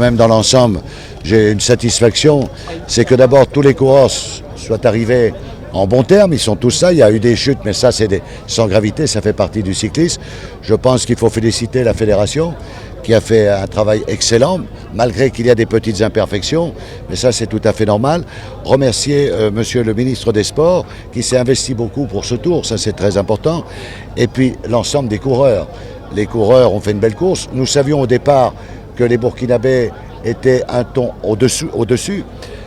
Même dans l'ensemble, j'ai une satisfaction, c'est que d'abord tous les coureurs soient arrivés en bon terme, ils sont tous là, il y a eu des chutes, mais ça c'est sans gravité, ça fait partie du cyclisme. Je pense qu'il faut féliciter la fédération qui a fait un travail excellent, malgré qu'il y a des petites imperfections, mais ça c'est tout à fait normal. Remercier monsieur le ministre des Sports qui s'est investi beaucoup pour ce tour, ça c'est très important. Et puis l'ensemble des coureurs. Les coureurs ont fait une belle course. Nous savions au départ que les Burkinabés étaient un ton au-dessus.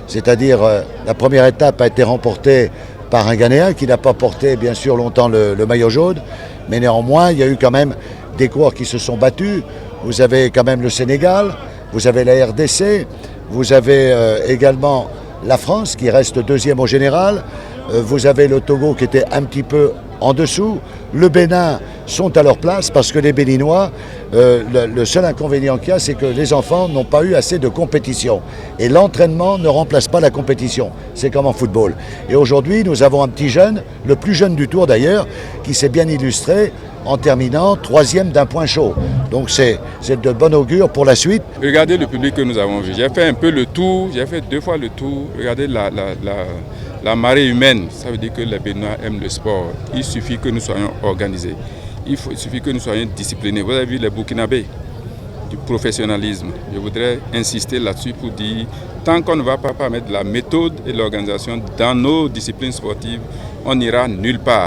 C'est-à-dire la première étape a été remportée par un Ghanéen qui n'a pas porté bien sûr longtemps le maillot jaune, mais néanmoins il y a eu quand même des coureurs qui se sont battus. Vous avez quand même le Sénégal, vous avez la RDC, vous avez également la France qui reste deuxième au général, vous avez le Togo qui était un petit peu en dessous, le Bénin sont à leur place parce que les Béninois, le seul inconvénient qu'il y a, c'est que les enfants n'ont pas eu assez de compétition. Et l'entraînement ne remplace pas la compétition. C'est comme en football. Et aujourd'hui, nous avons un petit jeune, le plus jeune du tour d'ailleurs, qui s'est bien illustré en terminant troisième d'un point chaud. Donc c'est de bon augure pour la suite. Regardez le public que nous avons vu. J'ai fait un peu le tour, j'ai fait 2 fois le tour. Regardez la marée humaine. Ça veut dire que les Béninois aiment le sport. Il suffit que nous soyons organisés. Il suffit que nous soyons disciplinés. Vous avez vu les Burkinabés, du professionnalisme. Je voudrais insister là-dessus pour dire, tant qu'on ne va pas mettre la méthode et l'organisation dans nos disciplines sportives, on n'ira nulle part.